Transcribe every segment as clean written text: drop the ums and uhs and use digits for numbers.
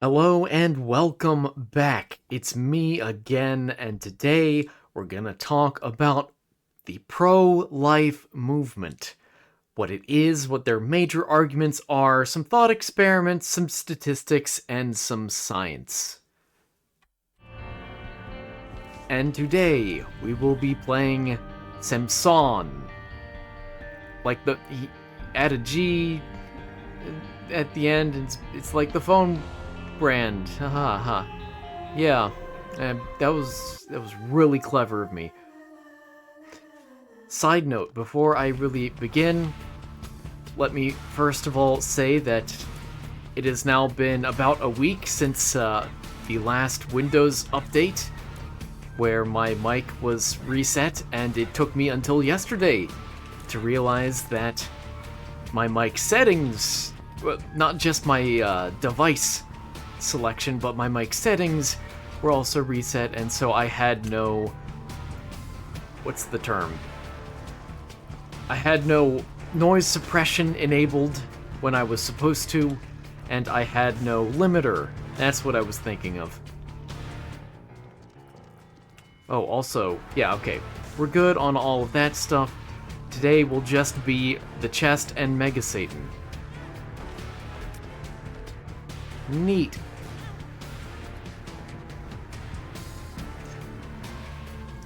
Hello and welcome back. It's me again, and today we're gonna talk about the pro-life movement. What it is, what their major arguments are, some thought experiments, some statistics, and some science. And today we will be playing Samson. Like he add a G at the end, it's like the phone brand. Haha, ha. Yeah, that was really clever of me. Side note, before I really begin, let me first of all say that it has now been about a week since the last Windows update, where my mic was reset, and it took me until yesterday to realize that my mic settings, well, not just my device selection, but my mic settings were also reset, and so I had no... what's the term? I had no noise suppression enabled when I was supposed to, and I had no limiter. That's what I was thinking of. Oh, also, yeah, okay. We're good on all of that stuff. Today will just be the chest and Mega Satan. Neat.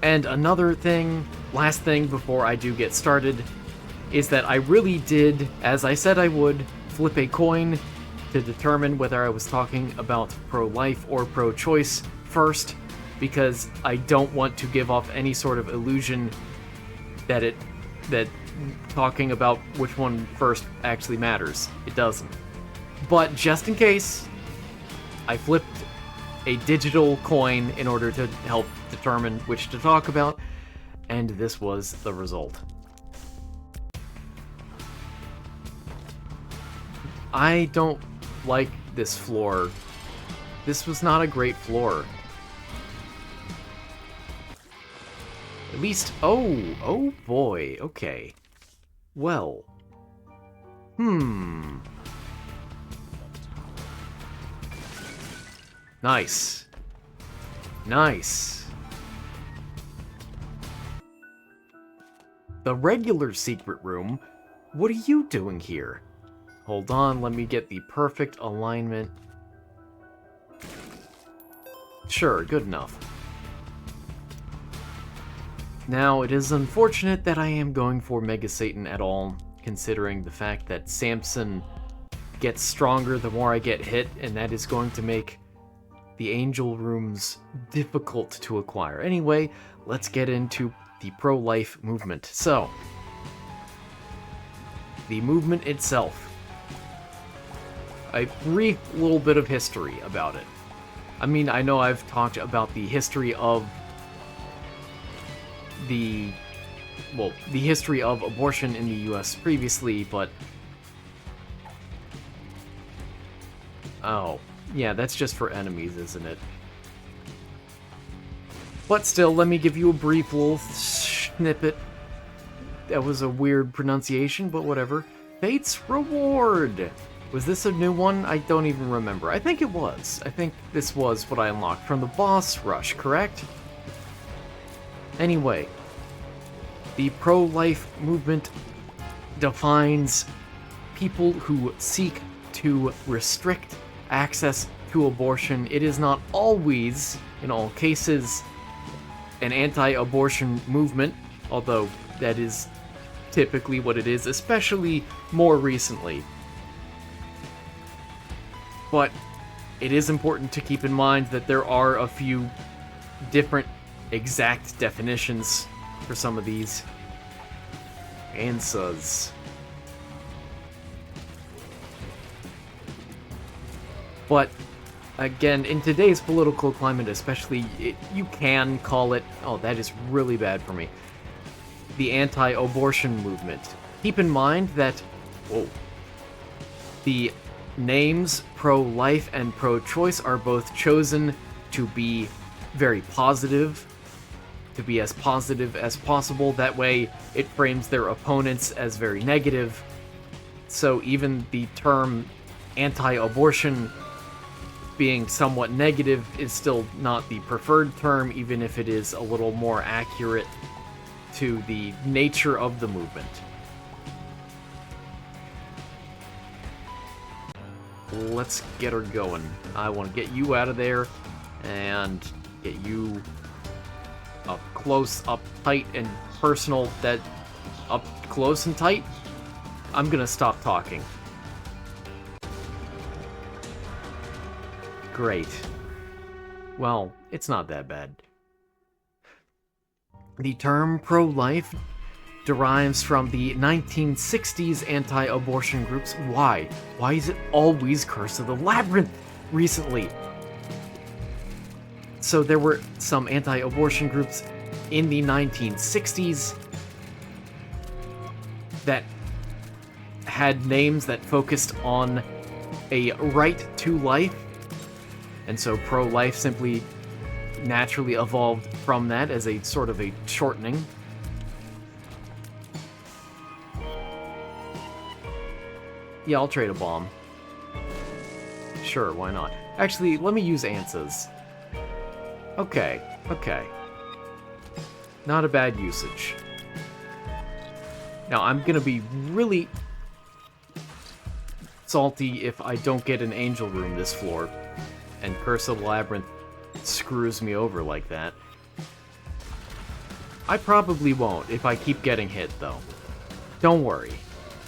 And another thing, last thing before I do get started, is that I really did, as I said I would, flip a coin to determine whether I was talking about pro-life or pro-choice first, because I don't want to give off any sort of illusion that talking about which one first actually matters. It doesn't. But just in case, I flipped a digital coin in order to help determine which to talk about, and this was the result. I don't like this floor. This was not a great floor. At least, oh boy, okay. Well. Nice. Nice. The regular secret room? What are you doing here? Hold on, let me get the perfect alignment. Sure, good enough. Now, it is unfortunate that I am going for Mega Satan at all, considering the fact that Samson gets stronger the more I get hit, and that is going to make the angel rooms difficult to acquire. Anyway, let's get into the pro-life movement. So, the movement itself. A brief little bit of history about it. I mean, I know I've talked about the history of the history of abortion in the US previously, but oh, yeah, that's just for enemies, isn't it? But still, let me give you a brief little snippet. That was a weird pronunciation, but whatever. Fate's Reward! Was this a new one? I don't even remember. I think it was. I think this was what I unlocked from the boss rush, correct? Anyway, the pro-life movement defines people who seek to restrict access to abortion. It is not always, in all cases, an anti-abortion movement, although that is typically what it is, especially more recently. But it is important to keep in mind that there are a few different exact definitions for some of these answers. But again, in today's political climate especially, you can call it, oh, that is really bad for me, the anti-abortion movement. Keep in mind that, the names pro-life and pro-choice are both chosen to be very positive, to be as positive as possible. That way, it frames their opponents as very negative. So even the term anti-abortion being somewhat negative is still not the preferred term, even if it is a little more accurate to the nature of the movement. Let's get her going. I want to get you out of there and get you up close, up tight, and personal. That up close and tight? I'm gonna stop talking. Great. Well, it's not that bad. The term pro-life derives from the 1960s anti-abortion groups. Why? Why is it always Curse of the Labyrinth recently? So there were some anti-abortion groups in the 1960s that had names that focused on a right to life, and so pro-life simply naturally evolved from that as a sort of a shortening. Yeah, I'll trade a bomb. Sure, why not? Actually, let me use answers. Okay. Not a bad usage. Now, I'm gonna be really salty if I don't get an angel room this floor, and Curse of the Labyrinth screws me over like that. I probably won't if I keep getting hit, though. Don't worry.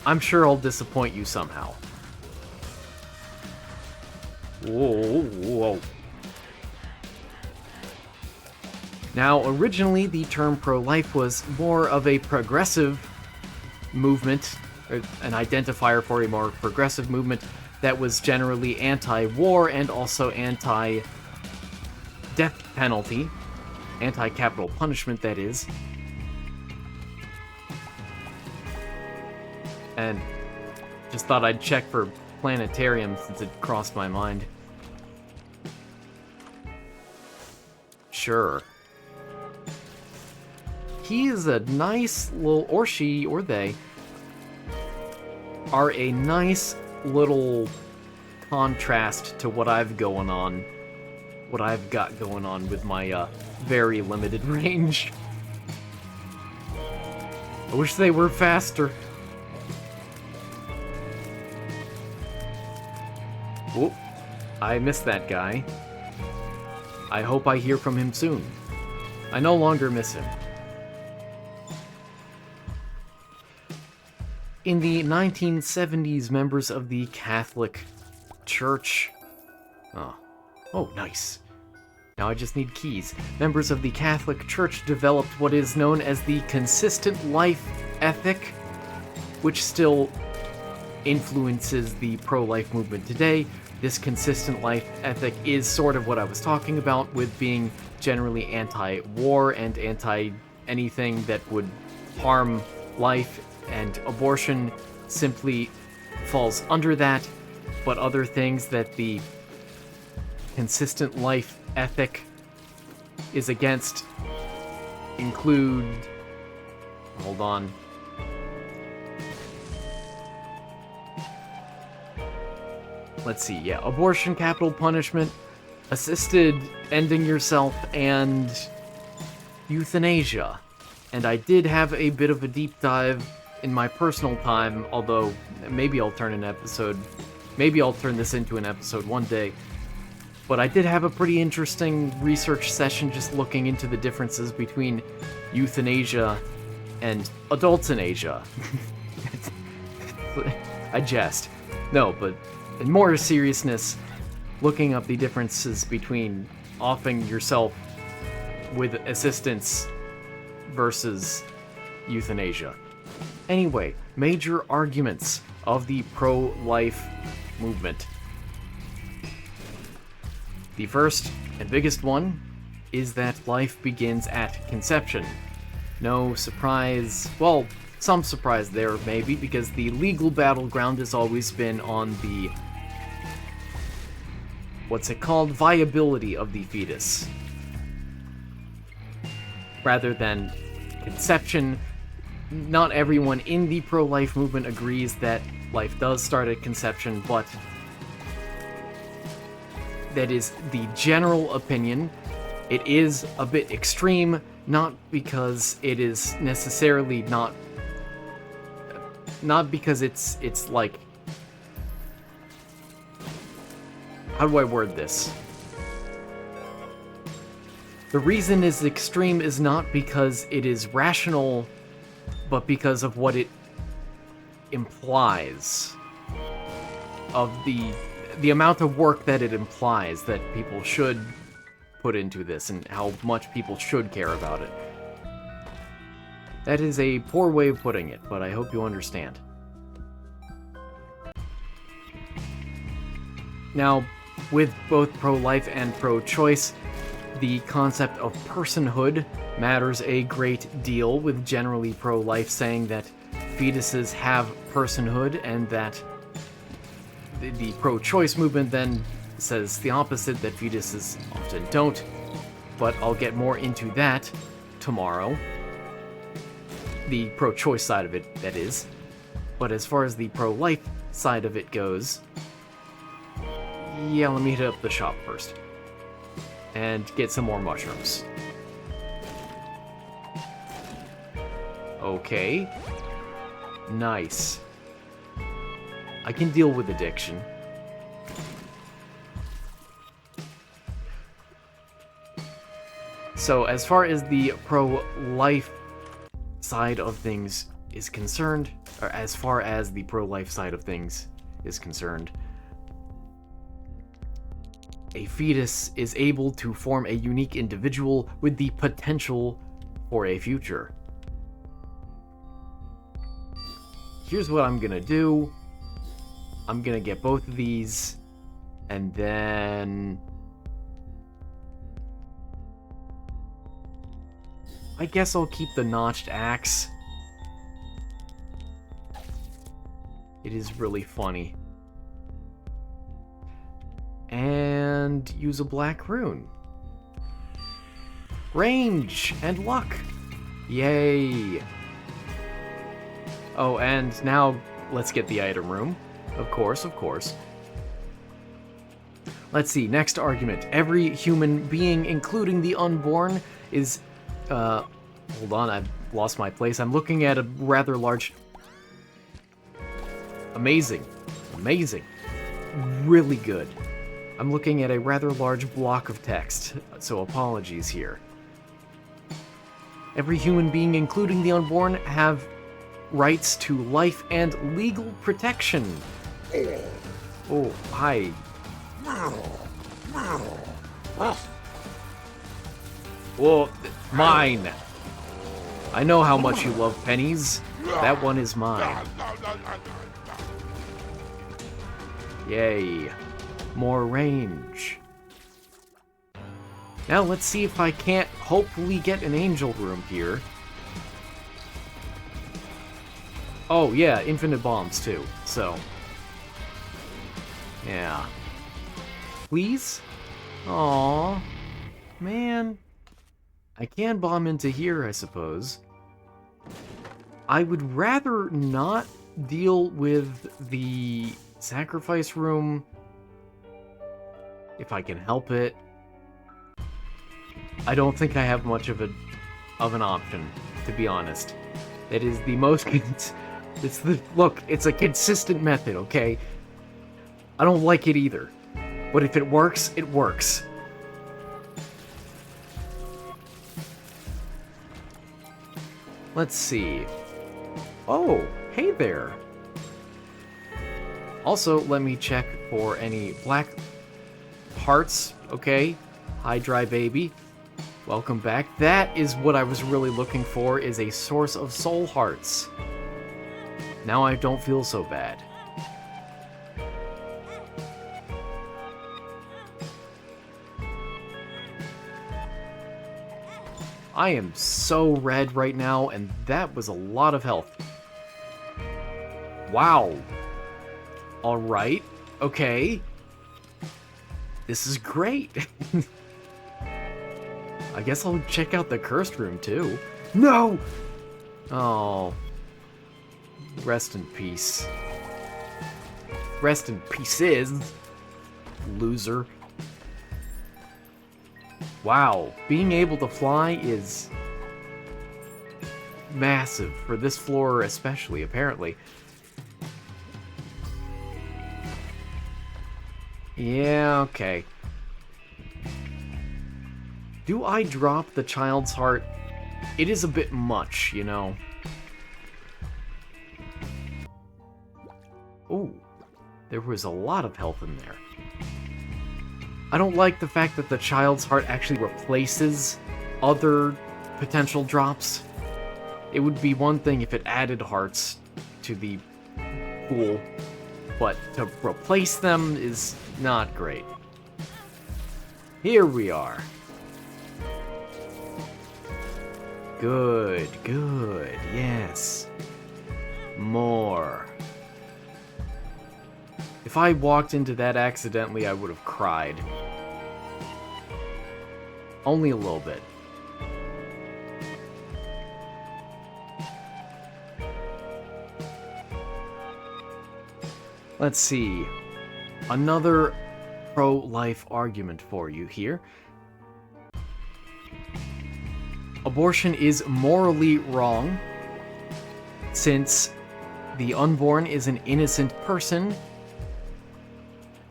I'm sure I'll disappoint you somehow. Whoa. Now, originally, the term pro-life was more of a progressive movement, or an identifier for a more progressive movement that was generally anti-war and also anti-death penalty, anti-capital punishment, that is. And just thought I'd check for planetarium since it crossed my mind. Sure. He is a nice little, or she, or they, are a nice little contrast to what I've got going on with my very limited range. I wish they were faster. Whoop, I missed that guy. I hope I hear from him soon. I no longer miss him. In the 1970s, members of the Catholic Church... Oh, nice. Now I just need keys. Members of the Catholic Church developed what is known as the consistent life ethic, which still influences the pro-life movement today. This consistent life ethic is sort of what I was talking about, with being generally anti-war and anti-anything that would harm life, and abortion simply falls under that, but other things that the consistent life ethic is against include... Hold on. Let's see, yeah, abortion, capital punishment, assisted ending yourself, and euthanasia. And I did have a bit of a deep dive in my personal time, although maybe I'll turn this into an episode one day. But I did have a pretty interesting research session just looking into the differences between euthanasia and adultinasia. I jest. No, but in more seriousness, looking up the differences between offing yourself with assistance versus euthanasia. Anyway, major arguments of the pro-life movement. The first and biggest one is that life begins at conception. No surprise, well, some surprise there maybe, because the legal battleground has always been on the, what's it called, viability of the fetus, rather than conception. Not everyone in the pro-life movement agrees that life does start at conception, but that is the general opinion. It is a bit extreme, not because it is necessarily not because it's like, how do I word this? The reason it's extreme is not because it is rational, but because of what it implies, of the amount of work that it implies that people should put into this and how much people should care about it. That is a poor way of putting it, but I hope you understand. Now, with both pro-life and pro-choice, the concept of personhood matters a great deal, with generally pro-life saying that fetuses have personhood, and that the pro-choice movement then says the opposite, that fetuses often don't, but I'll get more into that tomorrow. The pro-choice side of it, that is. But as far as the pro-life side of it goes, yeah, let me hit up the shop first. And get some more mushrooms. Okay. Nice. I can deal with addiction. So, as far as the pro-life side of things is concerned, or as far as the pro-life side of things is concerned, a fetus is able to form a unique individual with the potential for a future. Here's what I'm gonna do. I'm gonna get both of these, and then I guess I'll keep the notched axe. It is really funny. And use a black rune. Range and luck. Yay. Oh, and now let's get the item room. Of course, of course. Let's see, next argument. Every human being, including the unborn, is... hold on, I've lost my place. I'm looking at a rather large... Amazing. Amazing. Really good. I'm looking at a rather large block of text, so apologies here. Every human being, including the unborn, have rights to life and legal protection. Oh, hi. Whoa, mine. I know how much you love pennies. That one is mine. Yay. More range. Now let's see if I can't hopefully get an angel room here. Oh yeah, infinite bombs too, so... yeah. Please? Aww. Man. I can bomb into here, I suppose. I would rather not deal with the sacrifice room if I can help it. I don't think I have much of an option, to be honest. It is the most look, it's a consistent method, okay? I don't like it either. But if it works, it works. Let's see. Oh, hey there. Also, let me check for any black hearts, okay? Hi, Dry Baby. Welcome back. That is what I was really looking for, is a source of soul hearts. Now I don't feel so bad. I am so red right now, and that was a lot of health. Wow. Alright. Okay. This is great. I guess I'll check out the cursed room, too. No! Oh. Rest in peace. Rest in pieces. Loser. Wow, being able to fly is massive for this floor especially, apparently. Yeah, okay. Do I drop the child's heart? It is a bit much, you know. Ooh, there was a lot of health in there. I don't like the fact that the child's heart actually replaces other potential drops. It would be one thing if it added hearts to the pool, but to replace them is not great. Here we are. Good, good, yes. More. If I walked into that accidentally, I would have cried. Only a little bit. Let's see. Another pro-life argument for you here. Abortion is morally wrong, since the unborn is an innocent person,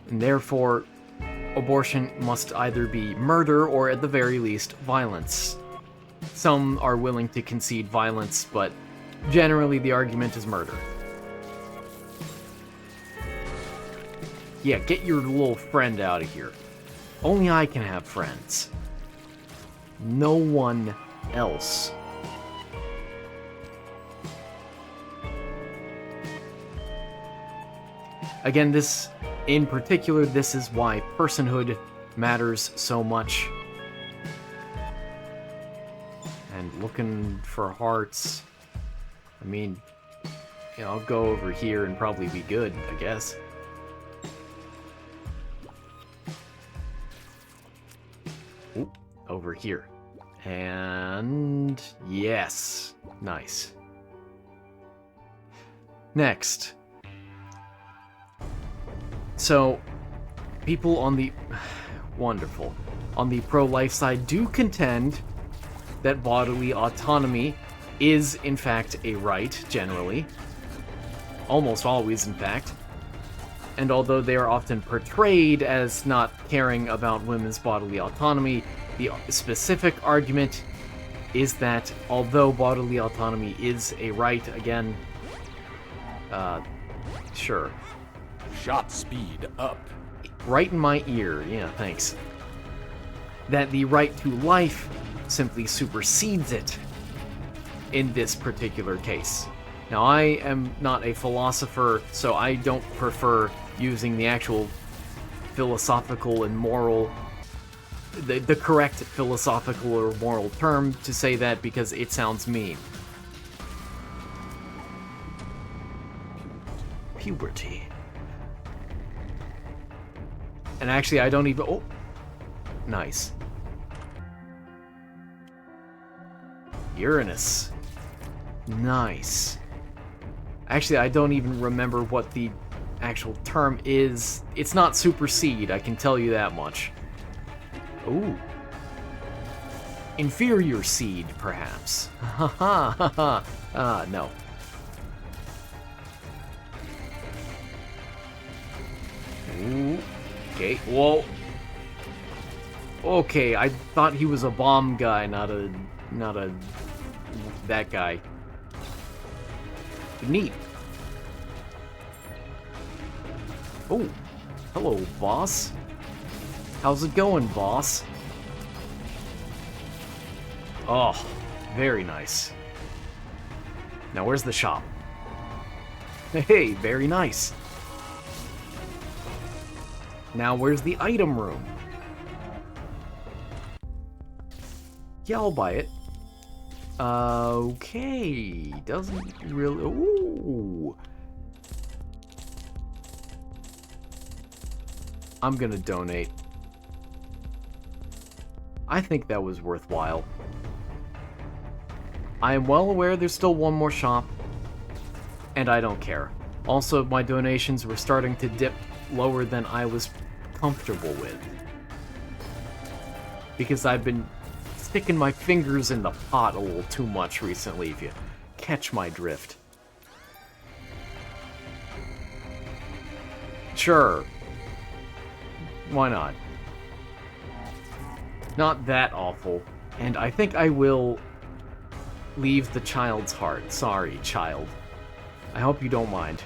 and therefore abortion must either be murder or, at the very least, violence. Some are willing to concede violence, but generally the argument is murder. Yeah, get your little friend out of here. Only I can have friends. No one else. Again, in particular, this is why personhood matters so much. And looking for hearts, I mean, you know, I'll go over here and probably be good, I guess. Ooh, over here. And yes, nice. Next. So, people on the... wonderful. On the pro-life side do contend that bodily autonomy is, in fact, a right, generally. Almost always, in fact. And although they are often portrayed as not caring about women's bodily autonomy, the specific argument is that although bodily autonomy is a right, again, sure. Shot speed up. Right in my ear, yeah, thanks. That the right to life simply supersedes it in this particular case. Now, I am not a philosopher, so I don't prefer using the actual philosophical and moral, the correct philosophical or moral term to say that because it sounds mean. Puberty. And actually, I don't even... Oh! Nice. Uranus. Nice. Actually, I don't even remember what the actual term is. It's not supersede, I can tell you that much. Ooh. Inferior seed, perhaps. Ha ha ha ha. No. Ooh. Okay, whoa. Okay, I thought he was a bomb guy, not a that guy. Neat. Oh, hello, boss. How's it going, boss? Oh, very nice. Now, where's the shop? Hey, very nice. Now, where's the item room? Yeah, I'll buy it. Okay, doesn't really... Ooh. I'm gonna donate. I think that was worthwhile. I am well aware there's still one more shop, and I don't care. Also, my donations were starting to dip lower than I was comfortable with. because I've been sticking my fingers in the pot a little too much recently, if you catch my drift. Sure. Why not? Not that awful. And I think I will leave the child's heart. Sorry, child. I hope you don't mind.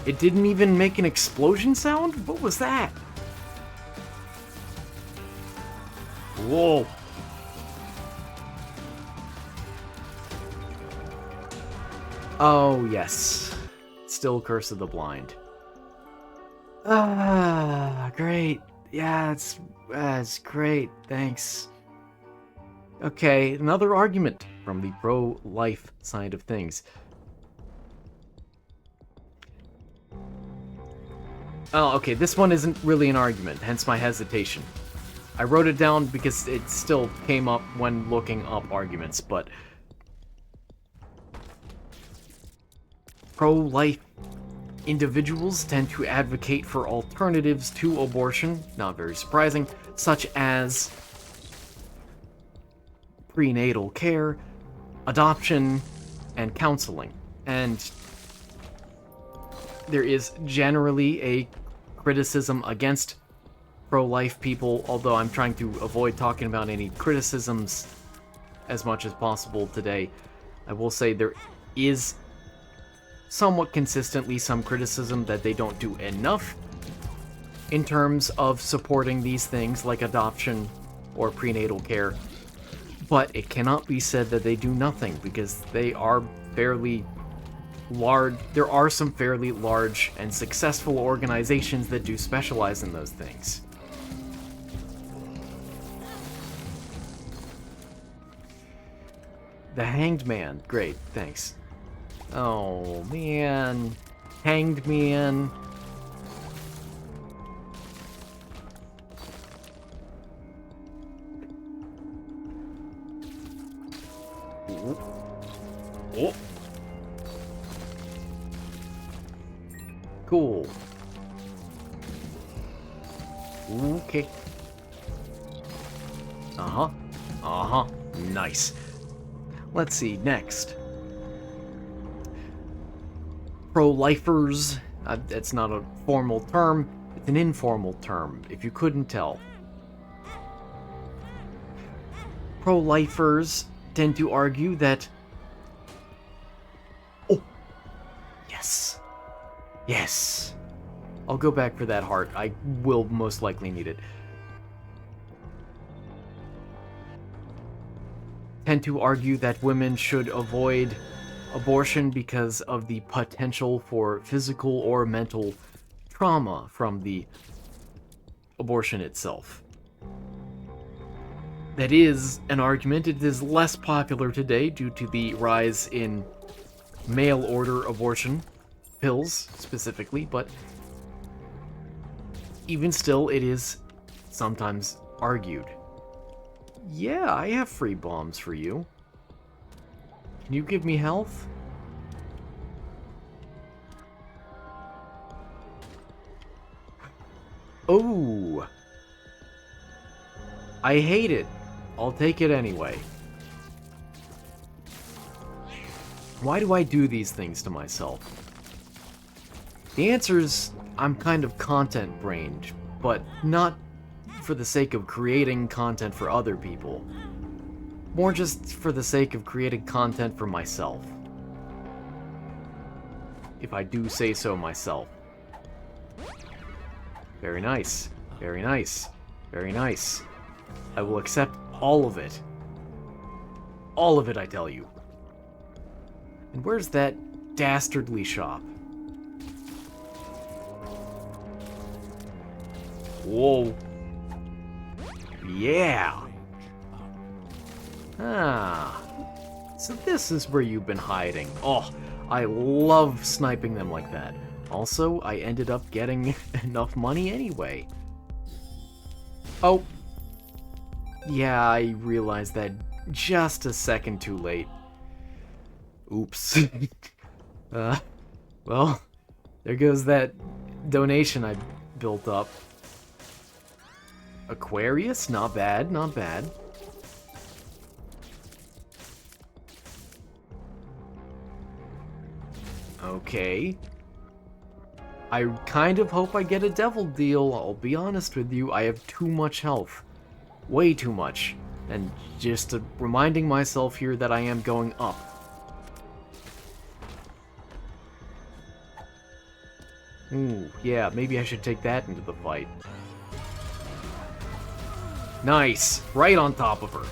It didn't even make an explosion sound? What was that? Whoa. Oh, yes. Still Curse of the Blind. Ah, great. Yeah, it's great. Thanks. Okay, another argument from the pro-life side of things. Oh, okay, this one isn't really an argument, hence my hesitation. I wrote it down because it still came up when looking up arguments, but pro-life individuals tend to advocate for alternatives to abortion, not very surprising, such as prenatal care, adoption, and counseling. And there is generally a criticism against pro-life people, although I'm trying to avoid talking about any criticisms as much as possible today. I will say there is somewhat consistently some criticism that they don't do enough in terms of supporting these things like adoption or prenatal care. But it cannot be said that they do nothing, because they are fairly large. There are some fairly large and successful organizations that do specialize in those things. The Hanged Man. Great, thanks. Oh, man. Hanged Man. Oh. Cool. Okay. Uh-huh. Uh-huh. Nice. Let's see, next. Pro-lifers. It's not a formal term. It's an informal term, if you couldn't tell. Pro-lifers tend to argue that... Oh! Yes! Yes! I'll go back for that heart. I will most likely need it. Tend to argue that women should avoid abortion because of the potential for physical or mental trauma from the abortion itself. That is an argument. It is less popular today due to the rise in mail-order abortion pills, specifically, but even still, it is sometimes argued. Yeah, I have free bombs for you. Can you give me health? Oh! I hate it. I'll take it anyway. Why do I do these things to myself? The answer is, I'm kind of content-brained, but not for the sake of creating content for other people. More just for the sake of creating content for myself. If I do say so myself. Very nice. Very nice. Very nice. I will accept all of it. All of it, I tell you. And where's that dastardly shop? Whoa. Yeah. Ah. So this is where you've been hiding. Oh, I love sniping them like that. Also, I ended up getting enough money anyway. Oh. Yeah, I realized that just a second too late. Oops. Well, there goes that donation I built up. Aquarius, not bad, not bad. Okay. I kind of hope I get a devil deal. I'll be honest with you, I have too much health. Way too much. And just reminding myself here that I am going up. Ooh, yeah, maybe I should take that into the fight. Nice! Right on top of her.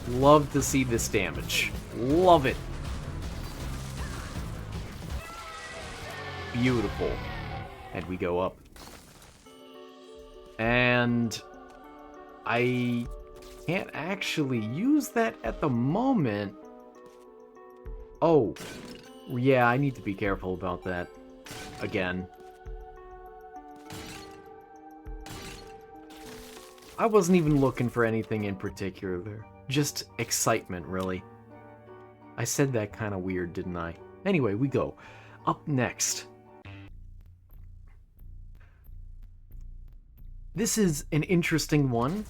Love to see this damage. Love it. Beautiful. And we go up. And I can't actually use that at the moment. Oh, yeah, I need to be careful about that. Again. I wasn't even looking for anything in particular there. Just excitement, really. I said that kind of weird, didn't I? Anyway, we go. Up next. This is an interesting one.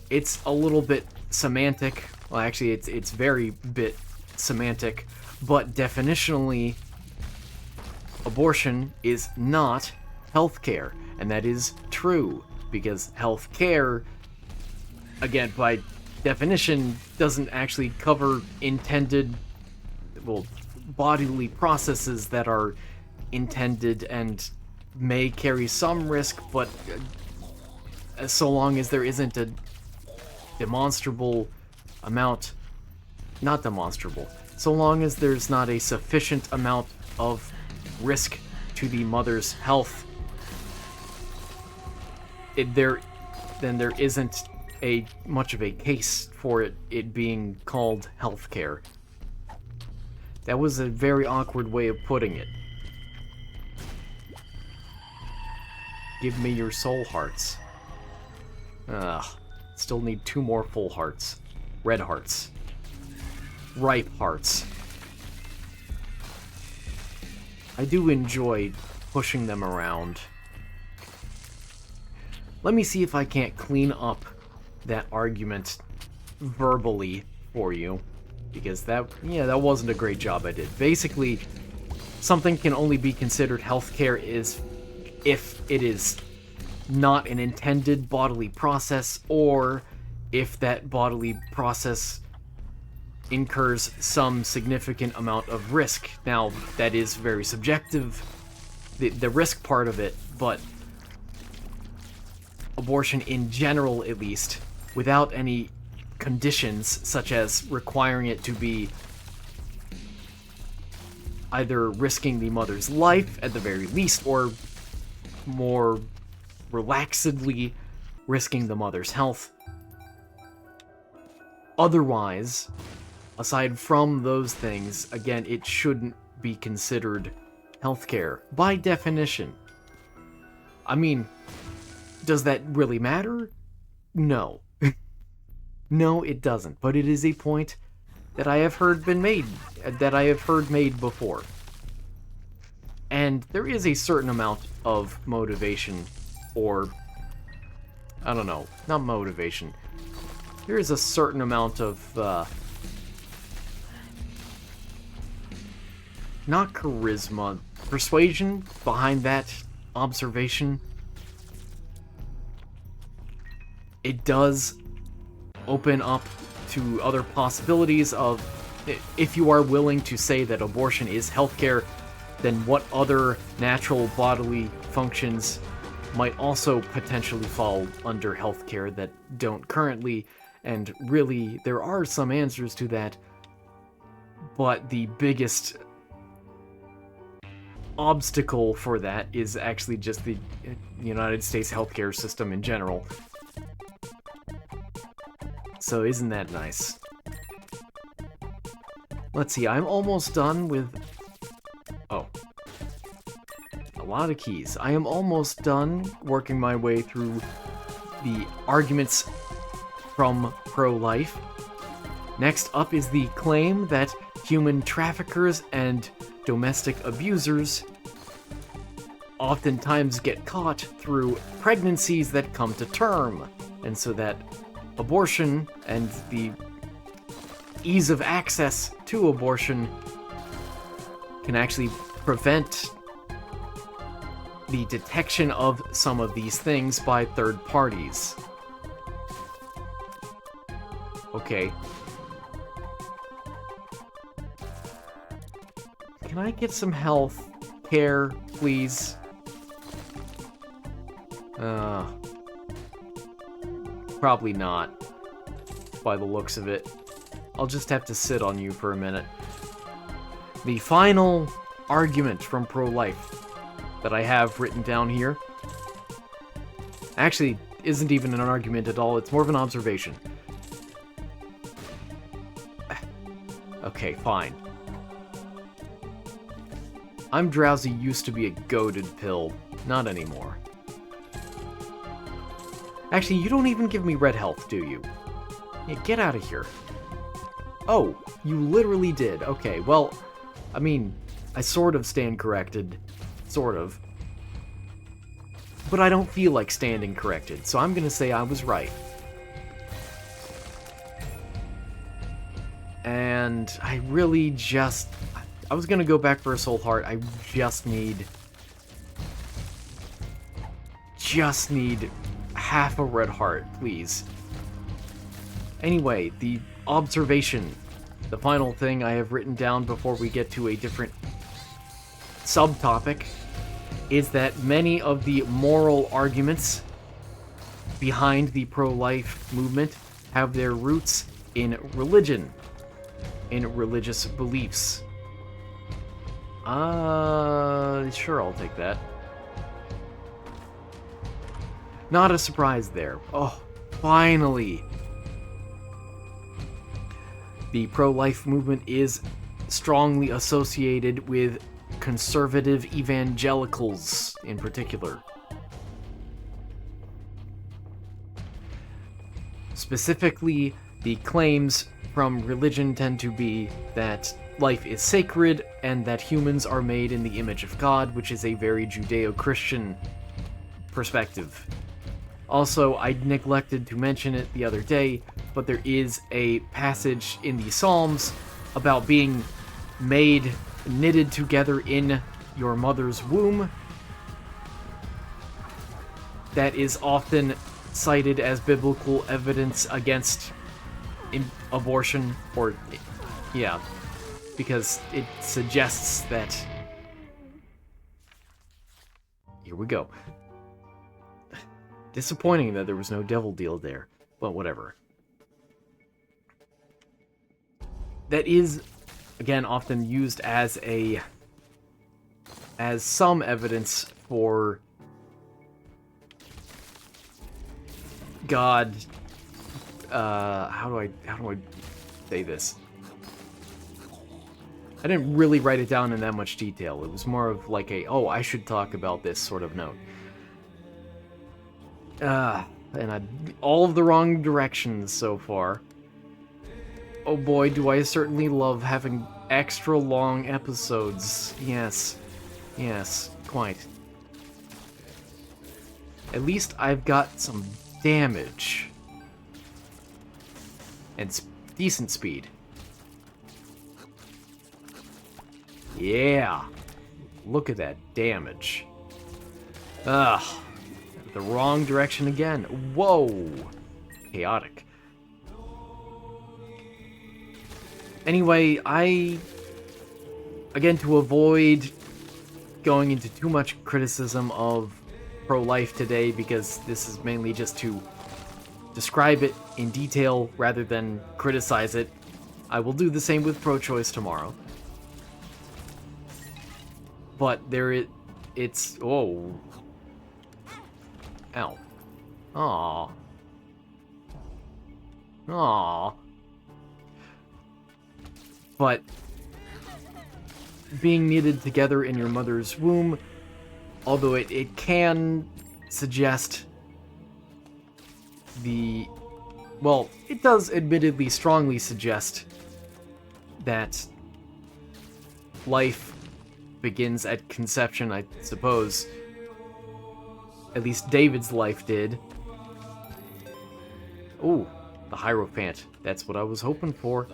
It's a little bit semantic. Well, actually, it's very bit semantic, but definitionally, abortion is not healthcare, and that is true, because healthcare, again, by definition, doesn't actually cover intended, well, bodily processes that are intended and may carry some risk, but so long as there isn't a demonstrable amount, not demonstrable, so long as there's not a sufficient amount of risk to the mother's health, then there isn't much of a case for it being called healthcare. That was a very awkward way of putting it. Give me your soul hearts. Ugh. Still need 2 more full hearts. Red hearts. Ripe hearts. I do enjoy pushing them around. Let me see if I can't clean up that argument verbally for you. Because that wasn't a great job I did. Basically, something can only be considered healthcare if it is not an intended bodily process, or if that bodily process incurs some significant amount of risk. Now, that is very subjective, the risk part of it, but abortion in general, at least, without any conditions, such as requiring it to be either risking the mother's life, at the very least, or more relaxedly risking the mother's health. Otherwise, aside from those things, again, it shouldn't be considered healthcare, by definition. I mean, does that really matter? No. No, it doesn't, but it is a point that I have heard made before. And there is a certain amount of motivation, or, I don't know, not motivation. There is a certain amount of, not charisma, persuasion behind that observation. It does open up to other possibilities of, if you are willing to say that abortion is healthcare, then what other natural bodily functions might also potentially fall under healthcare that don't currently, and really, there are some answers to that, but the biggest obstacle for that is actually just the United States healthcare system in general. So isn't that nice? Let's see, I'm almost done with... Oh. A lot of keys. I am almost done working my way through the arguments from pro-life. Next up is the claim that human traffickers and domestic abusers oftentimes get caught through pregnancies that come to term, and so that abortion and the ease of access to abortion can actually prevent the detection of some of these things by third parties. Okay. Can I get some health care, please? Probably not, by the looks of it. I'll just have to sit on you for a minute. The final argument from pro-life that I have written down here actually isn't even an argument at all, it's more of an observation. Okay, fine. I'm drowsy used to be a goaded pill, not anymore. Actually, you don't even give me red health, do you? Yeah, get out of here. Oh, you literally did. Okay, well, I mean, I sort of stand corrected. Sort of. But I don't feel like standing corrected, so I'm gonna say I was right. And I really just... I was gonna go back for a soul heart. I just need half a red heart, please. Anyway, the observation, the final thing I have written down before we get to a different subtopic, is that many of the moral arguments behind the pro-life movement have their roots in religion, in religious beliefs. Sure, I'll take that. Not a surprise there. Oh, finally! The pro-life movement is strongly associated with conservative evangelicals in particular. Specifically, the claims from religion tend to be that life is sacred and that humans are made in the image of God, which is a very Judeo-Christian perspective. Also, I neglected to mention it the other day, but there is a passage in the Psalms about being knitted together in your mother's womb that is often cited as biblical evidence against abortion, or, yeah, because it suggests that... Here we go. Disappointing that there was no devil deal there, but whatever. That is, again, often used as some evidence for God. How do I say this? I didn't really write it down in that much detail. It was more of like oh, I should talk about this sort of note. All of the wrong directions so far. Oh boy, do I certainly love having extra long episodes. Yes, quite. At least I've got some damage. And decent speed. Yeah. Look at that damage. Ugh. The wrong direction again. Whoa. Chaotic. Anyway, again, to avoid going into too much criticism of pro-life today, because this is mainly just to describe it in detail rather than criticize it, I will do the same with pro-choice tomorrow. But it's... Oh. Ow. Aww. Aww. But being knitted together in your mother's womb, although it can suggest well, it does admittedly strongly suggest that life begins at conception, I suppose, At least David's life did. Ooh, the Hierophant. That's what I was hoping for.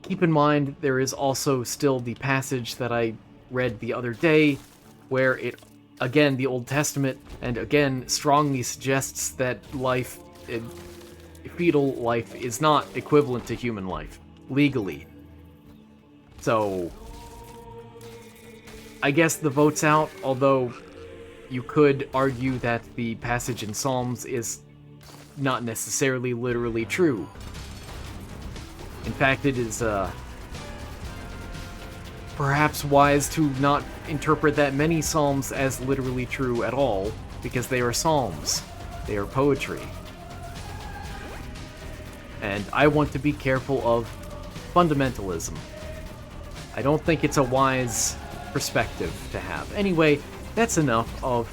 Keep in mind, there is also still the passage that I read the other day, where it, again, the Old Testament, and again, strongly suggests that life, fetal life, is not equivalent to human life, legally. So, I guess the vote's out, although you could argue that the passage in Psalms is not necessarily literally true. In fact, it is perhaps wise to not interpret that many psalms as literally true at all, because they are psalms. They are poetry. And I want to be careful of fundamentalism. I don't think it's a wise perspective to have. Anyway, that's enough of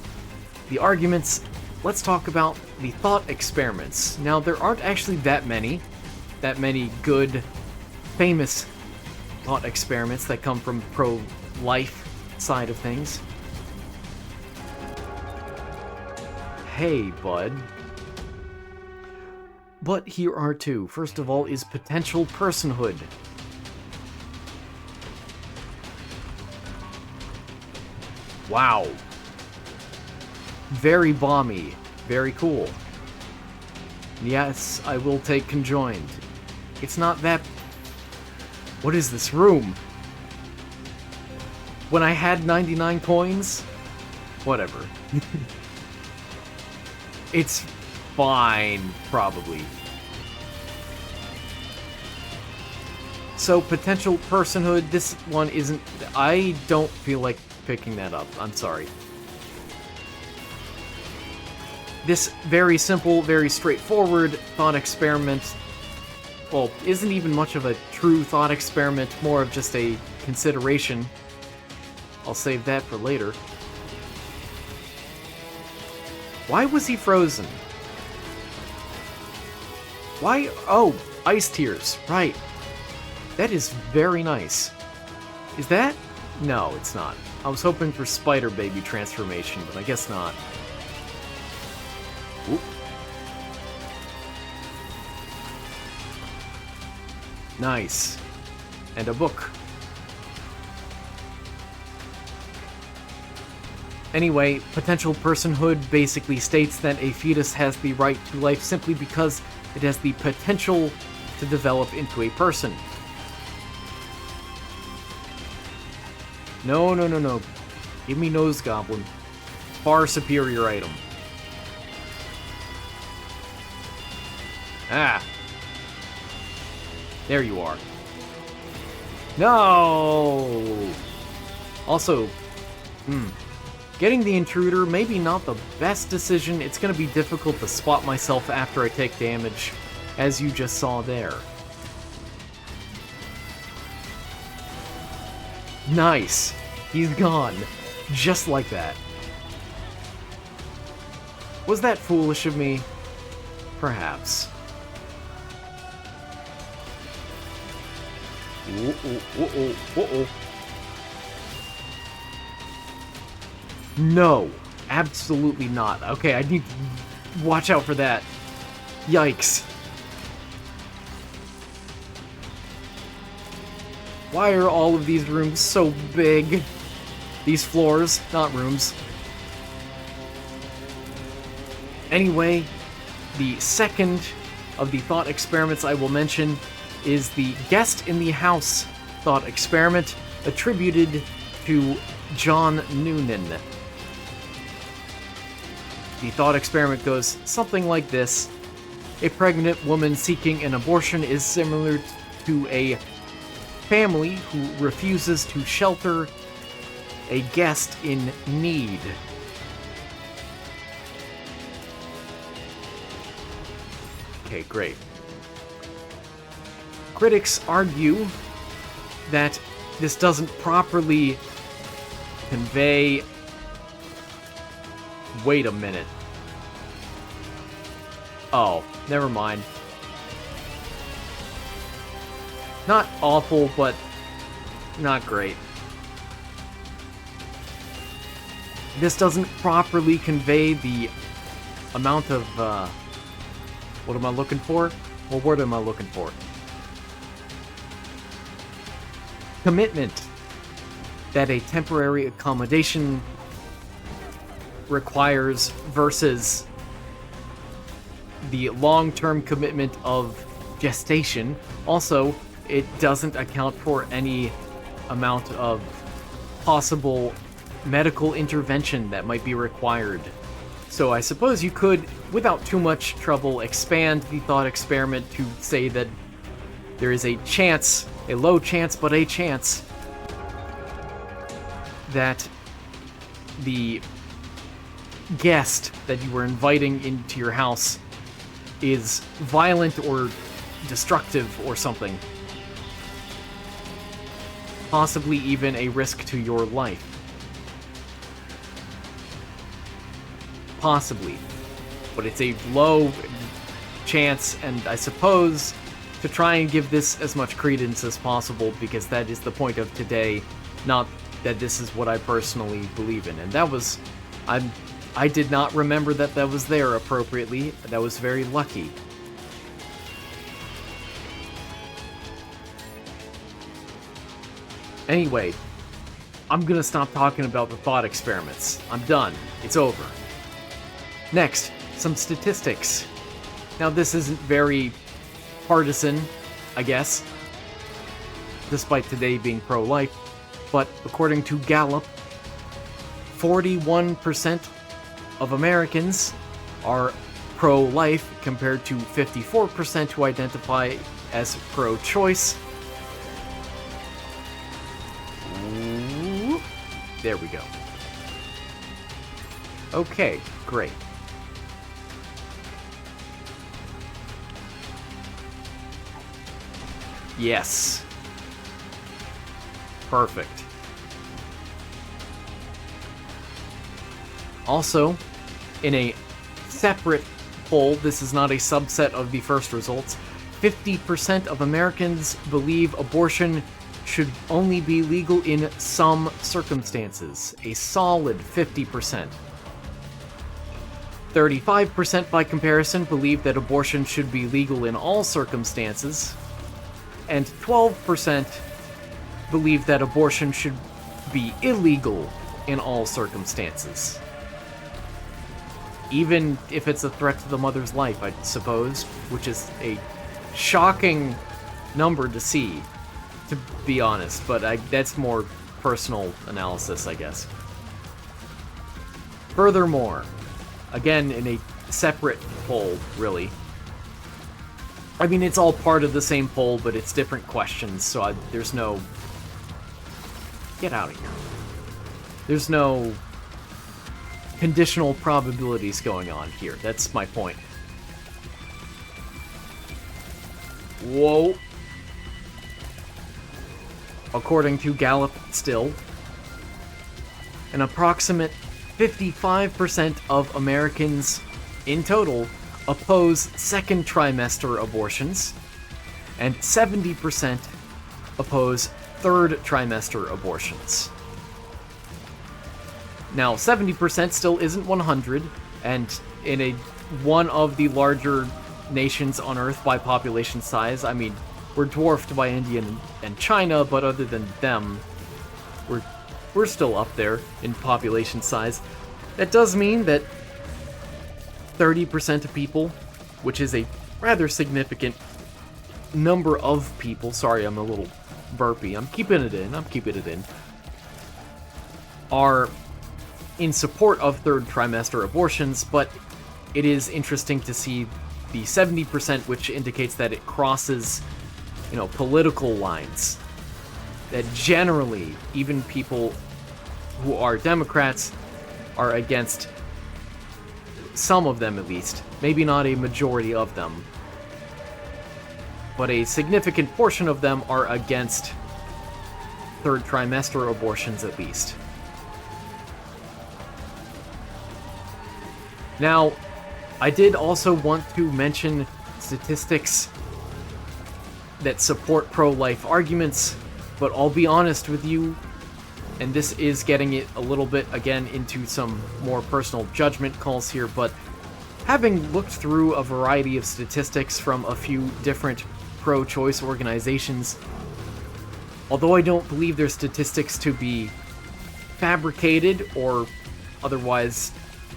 the arguments. Let's talk about the thought experiments. Now, there aren't actually that many good, famous thought experiments that come from pro-life side of things. Hey, bud. But here are two. First of all is potential personhood. Wow. Very balmy. Very cool. Yes, I will take conjoined. It's not that... What is this room? When I had 99 coins? Whatever. It's fine, probably. So, potential personhood, this one isn't... I don't feel like picking that up. I'm sorry. This very simple, very straightforward thought experiment, well, isn't even much of a true thought experiment, more of just a consideration. I'll save that for later. Why was he frozen? Why? Oh, ice tears, right. That is very nice. Is that? No, it's not. I was hoping for Spider Baby transformation, but I guess not. Oop. Nice. And a book. Anyway, potential personhood basically states that a fetus has the right to life simply because it has the potential to develop into a person. No, no, no, no. Give me Nose Goblin. Far superior item. Ah. There you are. No! Also, getting the intruder, maybe not the best decision. It's going to be difficult to spot myself after I take damage, as you just saw there. Nice. He's gone. Just like that. Was that foolish of me? Perhaps. No, absolutely not. Okay, I need to watch out for that. Yikes. Why are all of these rooms so big? These floors, not rooms. Anyway, the second of the thought experiments I will mention is the guest in the house thought experiment attributed to John Noonan. The thought experiment goes something like this. A pregnant woman seeking an abortion is similar to a family who refuses to shelter a guest in need. Okay, great. Critics argue that this doesn't properly convey... Wait a minute. Oh, never mind. Not awful, but not great. This doesn't properly convey the amount of, what am I looking for? What word am I looking for? Commitment that a temporary accommodation requires versus the long-term commitment of gestation. Also, it doesn't account for any amount of possible medical intervention that might be required. So I suppose you could, without too much trouble, expand the thought experiment to say that there is a chance, a low chance, but a chance, that the guest that you were inviting into your house is violent or destructive or something. Possibly even a risk to your life. Possibly. But it's a low chance, and I suppose to try and give this as much credence as possible, because that is the point of today, not that this is what I personally believe in. And that was... I did not remember that was there appropriately. That was very lucky. Anyway, I'm gonna stop talking about the thought experiments. I'm done. It's over. Next, some statistics. Now, this isn't very partisan, I guess, despite today being pro-life, but according to Gallup, 41% of Americans are pro-life compared to 54% who identify as pro-choice. There we go. Okay, great. Yes. Perfect. Also, in a separate poll, this is not a subset of the first results, 50% of Americans believe abortion should only be legal in some circumstances. A solid 50%. 35% by comparison believe that abortion should be legal in all circumstances. And 12% believe that abortion should be illegal in all circumstances. Even if it's a threat to the mother's life, I suppose, which is a shocking number to see, to be honest, but that's more personal analysis, I guess. Furthermore, again, in a separate poll, really. I mean, it's all part of the same poll, but it's different questions, so there's no... Get out of here. There's no conditional probabilities going on here. That's my point. Whoa. According to Gallup, still, an approximate 55% of Americans in total oppose second trimester abortions, and 70% oppose third trimester abortions. Now, 70% still isn't 100, and in one of the larger nations on Earth by population size, I mean, we're dwarfed by India and China, but other than them, we're still up there in population size. That does mean that 30% of people, which is a rather significant number of people, sorry, I'm a little burpy, I'm keeping it in, are in support of third trimester abortions, but it is interesting to see the 70%, which indicates that it crosses, political lines. That generally, even people who are Democrats are against some of them, at least. Maybe not a majority of them. But a significant portion of them are against third trimester abortions, at least. Now, I did also want to mention statistics that support pro-life arguments, but I'll be honest with you, and this is getting it a little bit, again, into some more personal judgment calls here, but having looked through a variety of statistics from a few different pro-choice organizations, although I don't believe their statistics to be fabricated or otherwise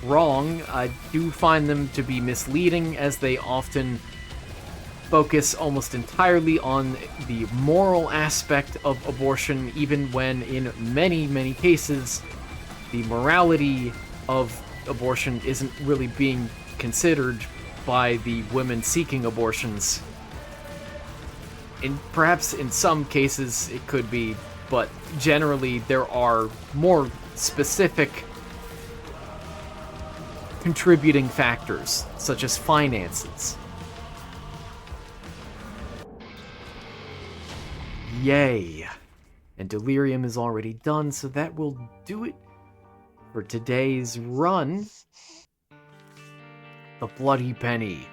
wrong, I do find them to be misleading, as they often focus almost entirely on the moral aspect of abortion, even when in many, many cases, the morality of abortion isn't really being considered by the women seeking abortions. Perhaps in some cases it could be, but generally there are more specific contributing factors, such as finances. Yay! And Delirium is already done, so that will do it for today's run. The Bloody Penny.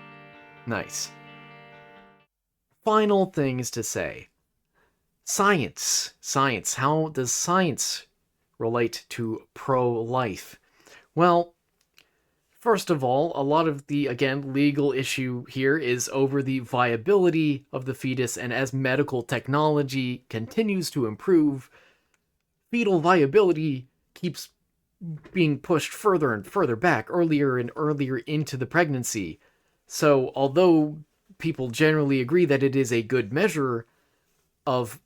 Nice. Final things to say. Science. Science. How does science relate to pro-life? Well, first of all, a lot of the, again, legal issue here is over the viability of the fetus, and as medical technology continues to improve, fetal viability keeps being pushed further and further back, earlier and earlier into the pregnancy. So, although people generally agree that it is a good measure of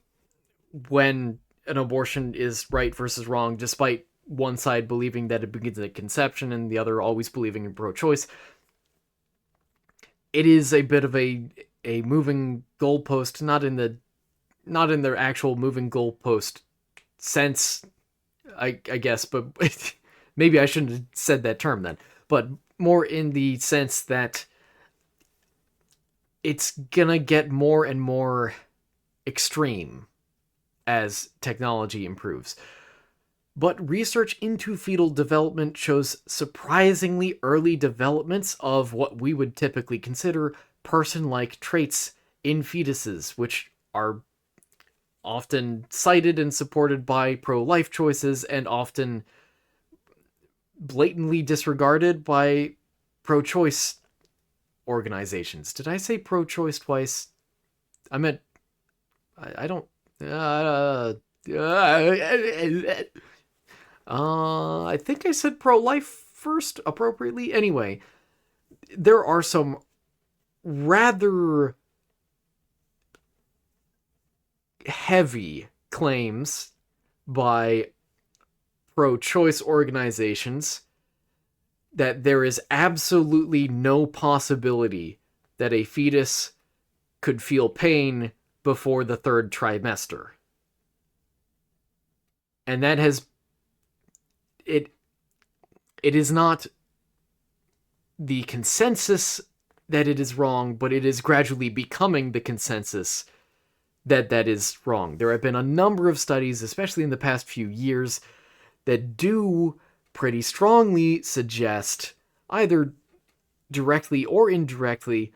when an abortion is right versus wrong, despite one side believing that it begins at conception and the other always believing in pro-choice, it is a bit of a moving goalpost, not in the actual moving goalpost sense, I guess, but maybe I shouldn't have said that term then, but more in the sense that it's gonna get more and more extreme as technology improves. But research into fetal development shows surprisingly early developments of what we would typically consider person-like traits in fetuses, which are often cited and supported by pro-life choices and often blatantly disregarded by pro-choice organizations. Did I say pro-choice twice? I meant... I don't... I think I said pro-life first, appropriately. Anyway, there are some rather heavy claims by pro-choice organizations that there is absolutely no possibility that a fetus could feel pain before the third trimester. And that has... It is not the consensus that it is wrong, but it is gradually becoming the consensus that is wrong. There have been a number of studies, especially in the past few years, that do pretty strongly suggest, either directly or indirectly,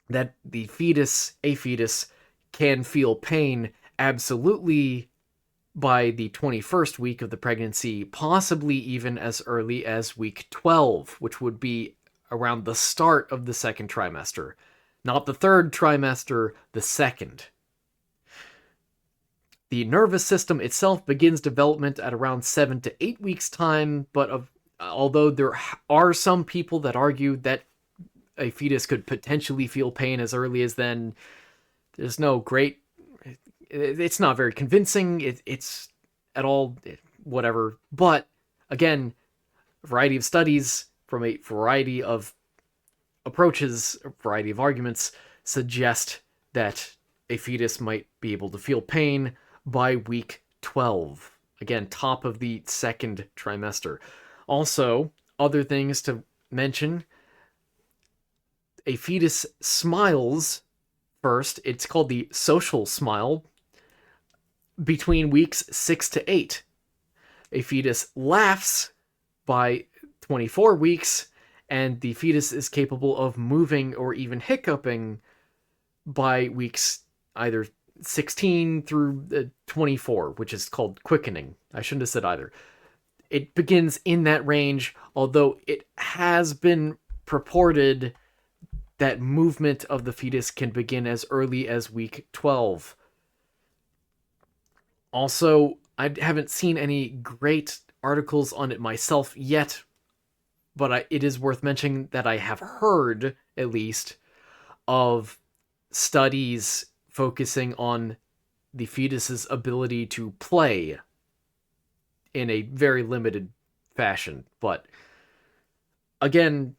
that a fetus can feel pain absolutely by the 21st week of the pregnancy, possibly even as early as week 12, which would be around the start of the second trimester. Not the third trimester, the second. The nervous system itself begins development at around 7 to 8 weeks' time, but although there are some people that argue that a fetus could potentially feel pain as early as then, there's no great... It's not very convincing. It's at all whatever. But again, a variety of studies from a variety of approaches, a variety of arguments suggest that a fetus might be able to feel pain by week 12. Again, top of the second trimester. Also, other things to mention: a fetus smiles first. It's called the social smile between weeks 6 to 8. A fetus laughs by 24 weeks, and the fetus is capable of moving or even hiccuping by weeks either 16 through 24, which is called quickening. I shouldn't have said either. It begins in that range, although it has been purported that movement of the fetus can begin as early as week 12. Also, I haven't seen any great articles on it myself yet, but it is worth mentioning that I have heard, at least, of studies focusing on the fetus's ability to play in a very limited fashion. But again,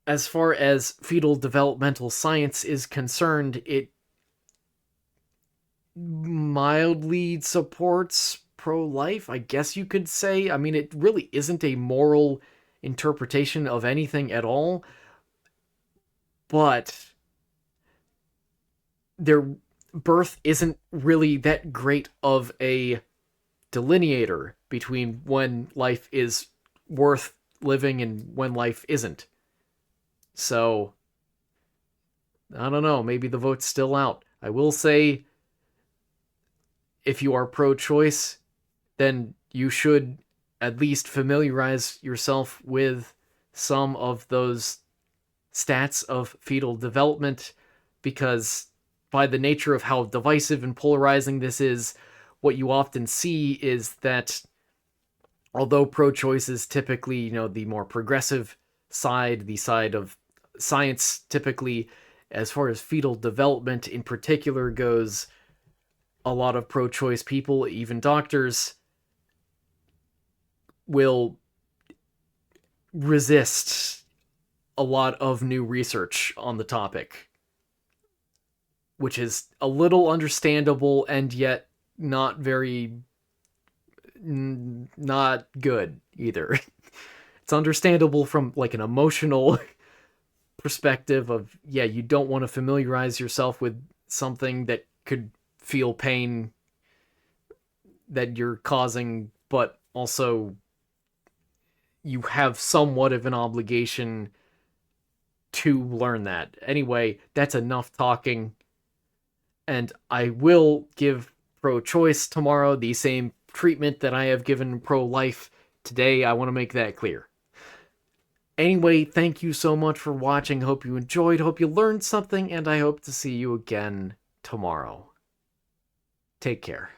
as far as fetal developmental science is concerned, it mildly supports pro-life, I guess you could say. I mean, it really isn't a moral interpretation of anything at all, but their birth isn't really that great of a delineator between when life is worth living and when life isn't. So, I don't know, maybe the vote's still out. I will say, if you are pro-choice, then you should at least familiarize yourself with some of those stats of fetal development, because by the nature of how divisive and polarizing this is, what you often see is that although pro-choice is typically, the more progressive side, the side of science typically, as far as fetal development in particular goes, a lot of pro-choice people, even doctors, will resist a lot of new research on the topic, which is a little understandable and yet not good either. It's understandable from like an emotional perspective of, yeah, you don't want to familiarize yourself with something that could feel pain that you're causing, but also you have somewhat of an obligation to learn that. Anyway, that's enough talking, and I will give pro-choice tomorrow the same treatment that I have given pro-life today. I want to make that clear. Anyway, thank you so much for watching. Hope you enjoyed, hope you learned something, and I hope to see you again tomorrow. Take care.